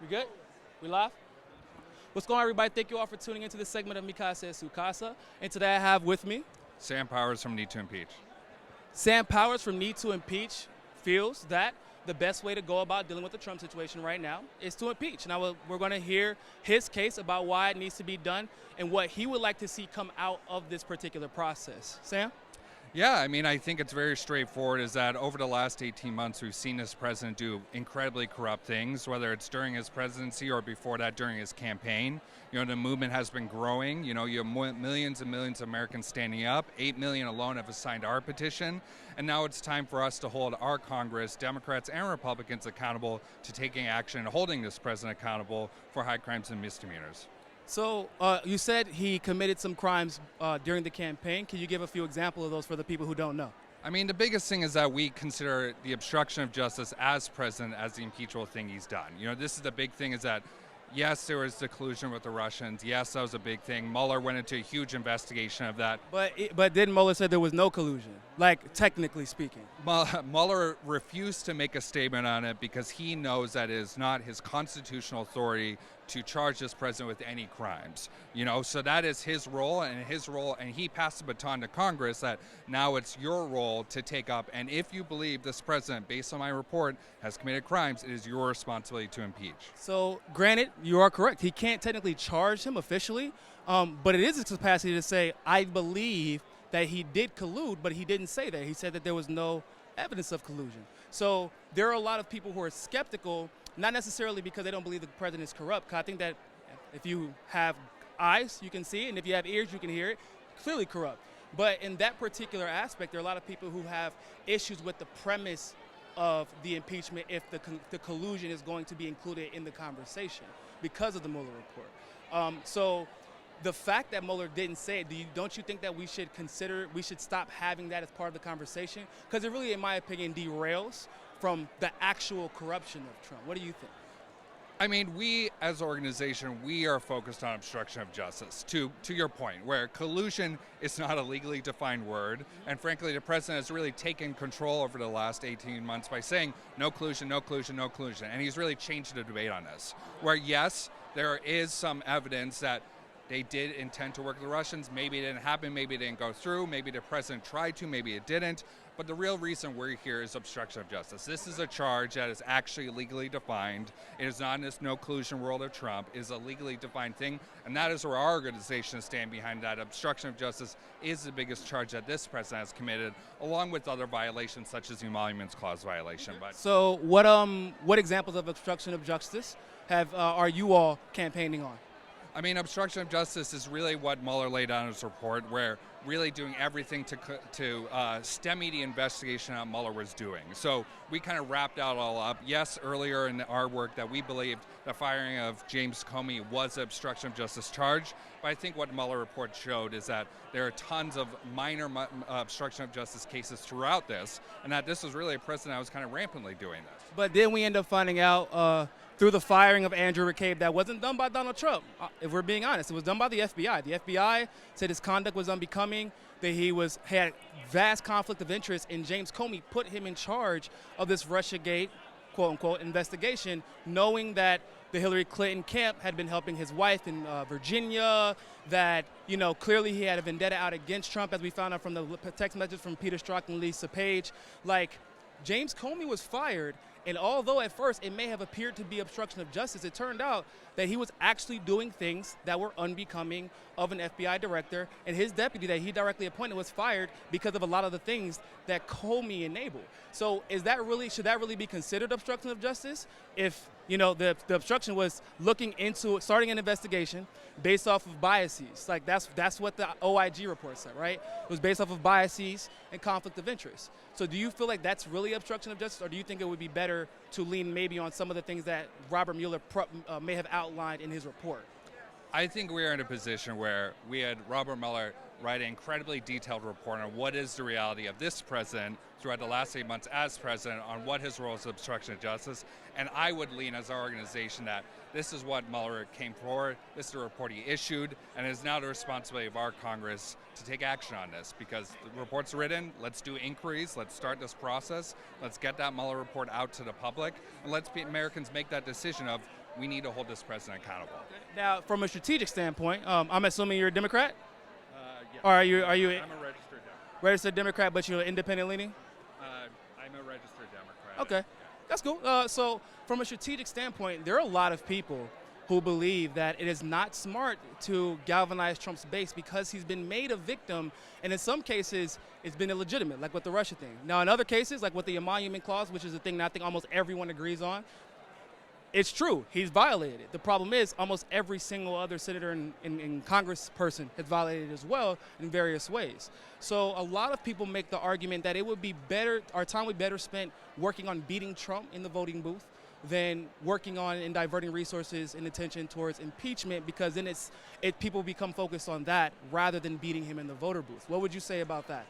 We good? We live? What's going on, everybody? Thank you all for tuning into this segment of MCSC Casa. And today I have with me Sam Powers from Need to Impeach. Sam Powers from Need to Impeach feels that the best way to go about dealing with the Trump situation right now is to impeach. Now, we're going to hear his case about why it needs to be done and what he would like to see come out of this particular process. Sam? Yeah, I mean, I think it's very straightforward is that over the last 18 months, we've seen this president do incredibly corrupt things, whether it's during his presidency or before that during his campaign. You know, the movement has been growing. You know, you have millions and millions of Americans standing up. 8 million alone have signed our petition. And now it's time for us to hold our Congress, Democrats and Republicans, accountable to taking action and holding this president accountable for high crimes and misdemeanors. So you said he committed some crimes during the campaign. Can you give a few examples of those for the people who don't know? I mean, the biggest thing is that we consider the obstruction of justice as president as the impeachable thing he's done. You know, this is the big thing is that, yes, there was the collusion with the Russians. Yes, that was a big thing. Mueller went into a huge investigation of that. But didn't Mueller say there was no collusion, like technically speaking? Mueller refused to make a statement on it because he knows that it is not his constitutional authority to charge this president with any crimes. You know, so that is his role, and he passed the baton to Congress that now it's your role to take up. And if you believe this president, based on my report, has committed crimes, it is your responsibility to impeach. So, granted, you are correct. He can't technically charge him officially, but it is his capacity to say, I believe that he did collude, but he didn't say that. He said that there was no evidence of collusion. So there are a lot of people who are skeptical, not necessarily because they don't believe the president is corrupt, because I think that if you have eyes, you can see it, and if you have ears, you can hear it, clearly corrupt. But in that particular aspect, there are a lot of people who have issues with the premise of the impeachment if the collusion is going to be included in the conversation because of the Mueller report. So the fact that Mueller didn't say it, don't you think that we should stop having that as part of the conversation? Because it really, in my opinion, derails from the actual corruption of Trump. What do you think? I mean, we as an organization, we are focused on obstruction of justice, to your point, where collusion is not a legally defined word. And frankly, the president has really taken control over the last 18 months by saying no collusion, no collusion, no collusion. And he's really changed the debate on this, where yes, there is some evidence that they did intend to work with the Russians. Maybe it didn't happen, maybe it didn't go through, maybe the president tried to, maybe it didn't. But the real reason we're here is obstruction of justice. This is a charge that is actually legally defined. It is not in this no collusion world of Trump. It is a legally defined thing, and that is where our organization stands behind that. Obstruction of justice is the biggest charge that this president has committed, along with other violations such as the Emoluments Clause violation. But so what examples of obstruction of justice are you all campaigning on? I mean, obstruction of justice is really what Mueller laid out in his report, where really doing everything to stymie the investigation that Mueller was doing. So we kind of wrapped out all up. Yes, earlier in our work that we believed the firing of James Comey was an obstruction of justice charge, but I think what the Mueller report showed is that there are tons of minor obstruction of justice cases throughout this, and that this was really a president that was kind of rampantly doing this. But then we end up finding out through the firing of Andrew McCabe that wasn't done by Donald Trump. If we're being honest, it was done by the FBI. The FBI said his conduct was unbecoming, that he had vast conflict of interest, and James Comey put him in charge of this Russiagate, quote-unquote, investigation, knowing that the Hillary Clinton camp had been helping his wife in Virginia, that, you know, clearly he had a vendetta out against Trump, as we found out from the text message from Peter Strzok and Lisa Page. Like, James Comey was fired, and although at first it may have appeared to be obstruction of justice, it turned out that he was actually doing things that were unbecoming of an FBI director, and his deputy that he directly appointed was fired because of a lot of the things that Comey enabled. So should that really be considered obstruction of justice? If, you know, the obstruction was starting an investigation based off of biases. Like that's what the OIG report said, right? It was based off of biases and conflict of interest. So do you feel like that's really obstruction of justice, or do you think it would be better to lean maybe on some of the things that Robert Mueller may have outlined in his report? I think we are in a position where we had Robert Mueller write an incredibly detailed report on what is the reality of this president throughout the last 8 months as president, on what his role is obstruction of justice. And I would lean as our organization that this is what Mueller came forward, this is the report he issued, and it is now the responsibility of our Congress to take action on this, because the report's written, let's do inquiries, let's start this process, let's get that Mueller report out to the public, and let's Americans make that decision of we need to hold this president accountable. Now, from a strategic standpoint, I'm assuming you're a Democrat? Yes. Or are you I'm a registered Democrat. registered Democrat, but you're independent leaning? I'm a registered Democrat. Okay, that's cool. So from a strategic standpoint, there are a lot of people who believe that it is not smart to galvanize Trump's base because he's been made a victim, and in some cases, it's been illegitimate, like with the Russia thing. Now, in other cases, like with the emolument clause, which is a thing that I think almost everyone agrees on, it's true, he's violated it. The problem is almost every single other senator and Congress person has violated it as well in various ways. So a lot of people make the argument that it would be better, our time would be better spent working on beating Trump in the voting booth than working on and diverting resources and attention towards impeachment, because then people become focused on that rather than beating him in the voter booth. What would you say about that?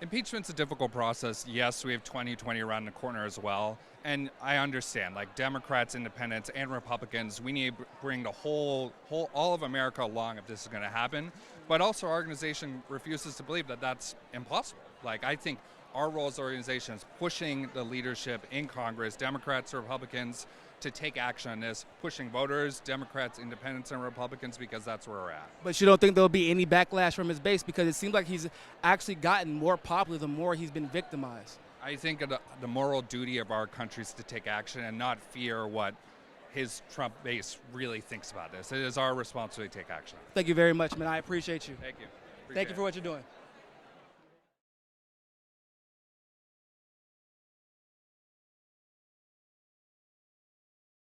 Impeachment's a difficult process. Yes, we have 2020 around the corner as well. And I understand, like Democrats, independents, and Republicans, we need to bring the all of America along if this is going to happen. But also our organization refuses to believe that that's impossible. Like, I think our role as an organization is pushing the leadership in Congress, Democrats or Republicans, to take action on this, pushing voters, Democrats, independents, and Republicans, because that's where we're at. But you don't think there'll be any backlash from his base, because it seems like he's actually gotten more popular the more he's been victimized? I think the moral duty of our country is to take action and not fear what his Trump base really thinks about this. It is our responsibility to take action. Thank you very much, man. I appreciate you. Thank you. Thank you for what you're doing.